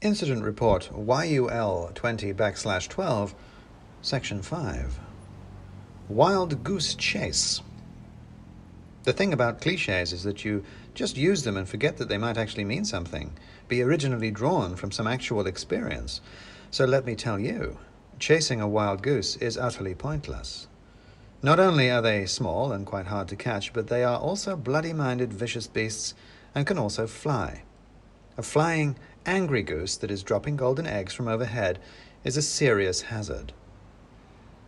Incident Report YUL 20/12, Section 5. Wild Goose Chase. The thing about cliches is that you just use them and forget that they might actually mean something, be originally drawn from some actual experience. So let me tell you, chasing a wild goose is utterly pointless. Not only are they small and quite hard to catch, but they are also bloody-minded, vicious beasts and can also fly. A flying, angry goose that is dropping golden eggs from overhead is a serious hazard.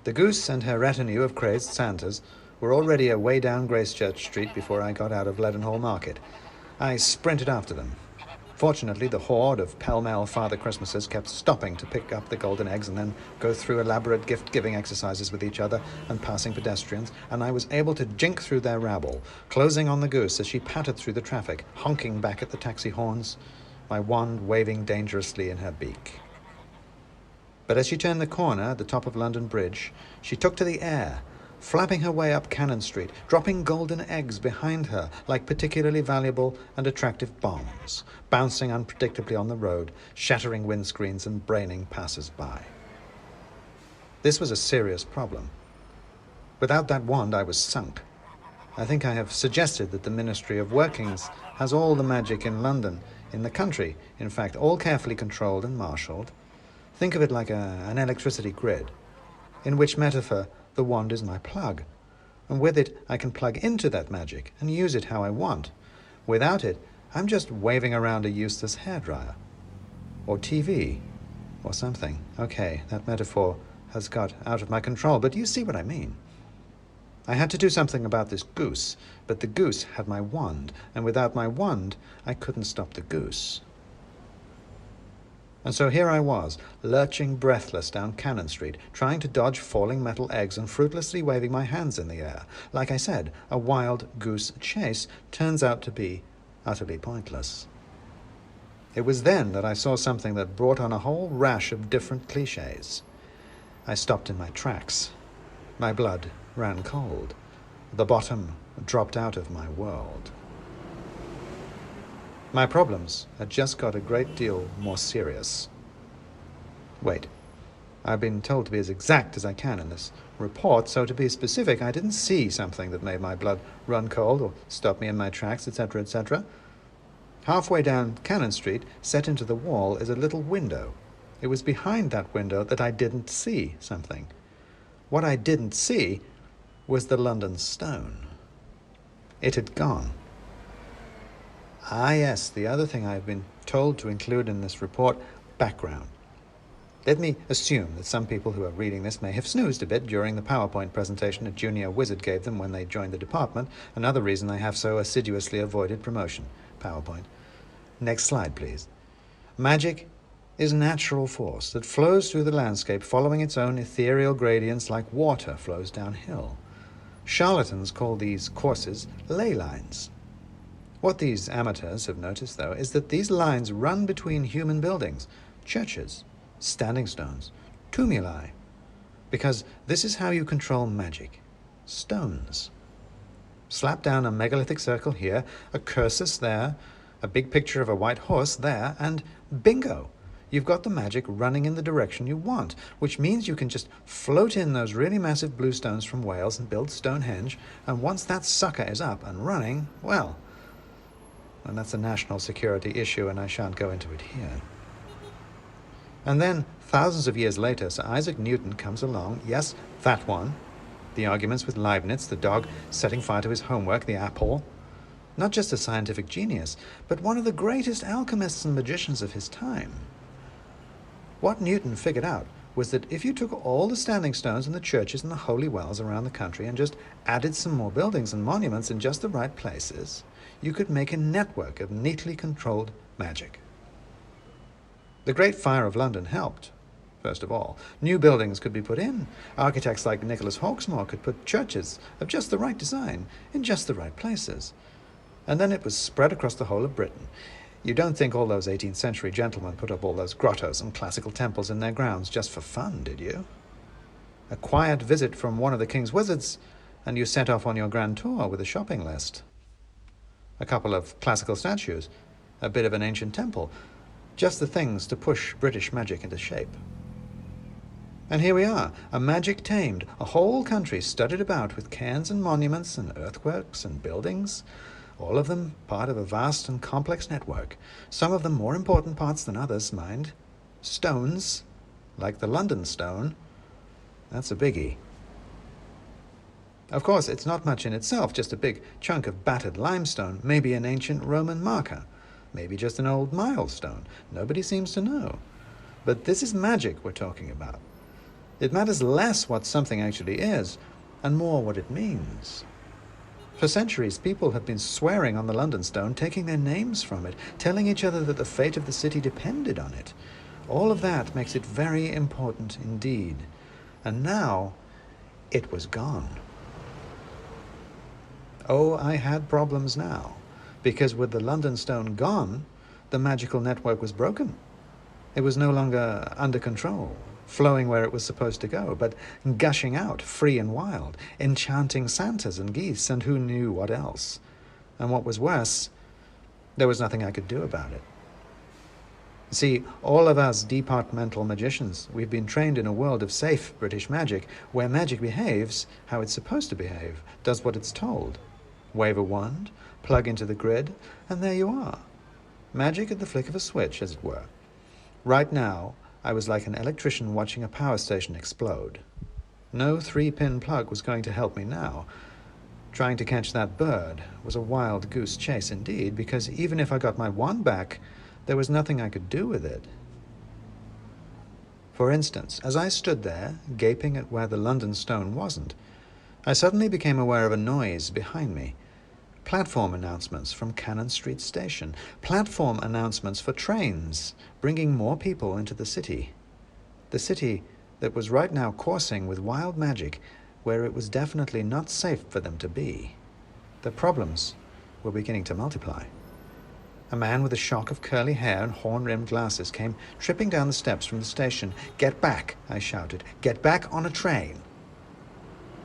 The goose and her retinue of crazed Santas were already away down Gracechurch Street before I got out of Leadenhall Market. I sprinted after them. Fortunately, the horde of pell-mell Father Christmases kept stopping to pick up the golden eggs and then go through elaborate gift-giving exercises with each other and passing pedestrians, and I was able to jink through their rabble, closing on the goose as she pattered through the traffic, honking back at the taxi horns, my wand waving dangerously in her beak. But as she turned the corner at the top of London Bridge, she took to the air, flapping her way up Cannon Street, dropping golden eggs behind her like particularly valuable and attractive bombs, bouncing unpredictably on the road, shattering windscreens and braining passers-by. This was a serious problem. Without that wand, I was sunk. I think I have suggested that the Ministry of Workings has all the magic in London, in the country, in fact, all carefully controlled and marshalled. Think of it like an electricity grid, in which metaphor the wand is my plug, and with it I can plug into that magic and use it how I want. Without it, I'm just waving around a useless hairdryer, or TV, or something. Okay, that metaphor has got out of my control, but you see what I mean. I had to do something about this goose, but the goose had my wand, and without my wand, I couldn't stop the goose. And so here I was, lurching breathless down Cannon Street, trying to dodge falling metal eggs and fruitlessly waving my hands in the air. Like I said, a wild goose chase turns out to be utterly pointless. It was then that I saw something that brought on a whole rash of different cliches. I stopped in my tracks. My blood ran cold. The bottom dropped out of my world. My problems had just got a great deal more serious. Wait, I've been told to be as exact as I can in this report, so to be specific, I didn't see something that made my blood run cold or stop me in my tracks, etc., etc. Halfway down Cannon Street, set into the wall, is a little window. It was behind that window that I didn't see something. What I didn't see was the London Stone. It had gone. Ah, yes, the other thing I've been told to include in this report, background. Let me assume that some people who are reading this may have snoozed a bit during the PowerPoint presentation a junior wizard gave them when they joined the department, another reason I have so assiduously avoided promotion. PowerPoint. Next slide, please. Magic is natural force that flows through the landscape following its own ethereal gradients like water flows downhill. Charlatans call these courses ley lines. What these amateurs have noticed, though, is that these lines run between human buildings, churches, standing stones, tumuli, because this is how you control magic. Stones. Slap down a megalithic circle here, a cursus there, a big picture of a white horse there, and bingo! You've got the magic running in the direction you want, which means you can just float in those really massive blue stones from Wales and build Stonehenge, and once that sucker is up and running, well, and that's a national security issue, and I shan't go into it here. And then, thousands of years later, Sir Isaac Newton comes along, yes, that one, the arguments with Leibniz, the dog setting fire to his homework, the apple. Not just a scientific genius, but one of the greatest alchemists and magicians of his time. What Newton figured out was that if you took all the standing stones in the churches and the holy wells around the country and just added some more buildings and monuments in just the right places, you could make a network of neatly controlled magic. The Great Fire of London helped, first of all. New buildings could be put in. Architects like Nicholas Hawksmoor could put churches of just the right design in just the right places. And then it was spread across the whole of Britain. You don't think all those 18th century gentlemen put up all those grottos and classical temples in their grounds just for fun, did you? A quiet visit from one of the king's wizards, and you set off on your grand tour with a shopping list. A couple of classical statues, a bit of an ancient temple, Just the things to push British magic into shape. And here we are, a magic tamed, a whole country studded about with cairns and monuments and earthworks and buildings, all of them part of a vast and complex network, some of them more important parts than others, mind. Stones, like the London stone, that's a biggie. Of course, it's not much in itself, just a big chunk of battered limestone, maybe an ancient Roman marker, maybe just an old milestone. Nobody seems to know. But this is magic we're talking about. It matters less what something actually is, and more what it means. For centuries, people have been swearing on the London stone, taking their names from it, telling each other that the fate of the city depended on it. All of that makes it very important indeed. And now, it was gone. Oh, I had problems now, because with the London stone gone, the magical network was broken. It was no longer under control, flowing where it was supposed to go, but gushing out, free and wild, enchanting Santas and geese and who knew what else. And what was worse, there was nothing I could do about it. See, all of us departmental magicians, we've been trained in a world of safe British magic, where magic behaves how it's supposed to behave, does what it's told. Wave a wand, plug into the grid, and there you are. Magic at the flick of a switch, as it were. Right now, I was like an electrician watching a power station explode. No 3-pin plug was going to help me now. Trying to catch that bird was a wild goose chase indeed, because even if I got my wand back, there was nothing I could do with it. For instance, as I stood there, gaping at where the London stone wasn't, I suddenly became aware of a noise behind me. Platform announcements from Cannon Street Station. Platform announcements for trains, bringing more people into the city. The city that was right now coursing with wild magic, where it was definitely not safe for them to be. The problems were beginning to multiply. A man with a shock of curly hair and horn-rimmed glasses came tripping down the steps from the station. "Get back," I shouted. "Get back on a train."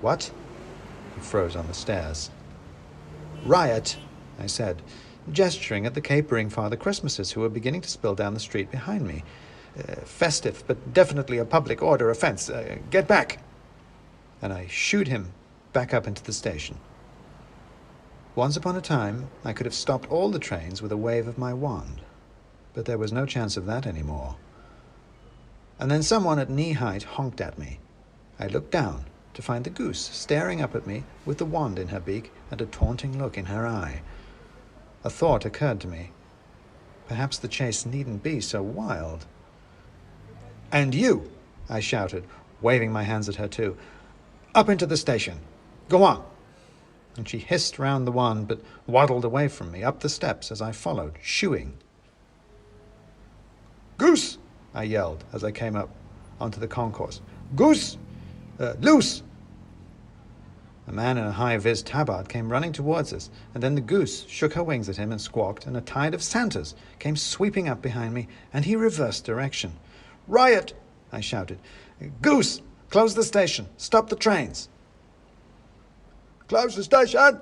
"What?" He froze on the stairs. "Riot," I said, gesturing at the capering Father Christmases who were beginning to spill down the street behind me. "Festive, but definitely a public order offense. Get back!" And I shooed him back up into the station. Once upon a time, I could have stopped all the trains with a wave of my wand, but there was no chance of that anymore. And then someone at knee-height honked at me. I looked down to find the goose staring up at me with the wand in her beak and a taunting look in her eye. A thought occurred to me. Perhaps the chase needn't be so wild. "And you," I shouted, waving my hands at her too. "Up into the station. Go on." And she hissed round the wand, but waddled away from me, up the steps as I followed, shooing. "Goose!" I yelled as I came up onto the concourse. "Goose! Loose!" A man in a high-vis tabard came running towards us, and then the goose shook her wings at him and squawked, and a tide of Santas came sweeping up behind me, and he reversed direction. "Riot!" I shouted. "Goose! Close the station! Stop the trains!" "Close the station!"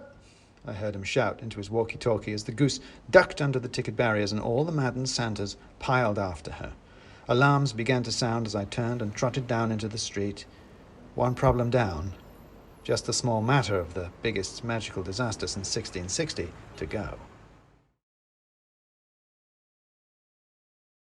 I heard him shout into his walkie-talkie as the goose ducked under the ticket barriers and all the maddened Santas piled after her. Alarms began to sound as I turned and trotted down into the street. One problem down, just the small matter of the biggest magical disaster since 1660 to go.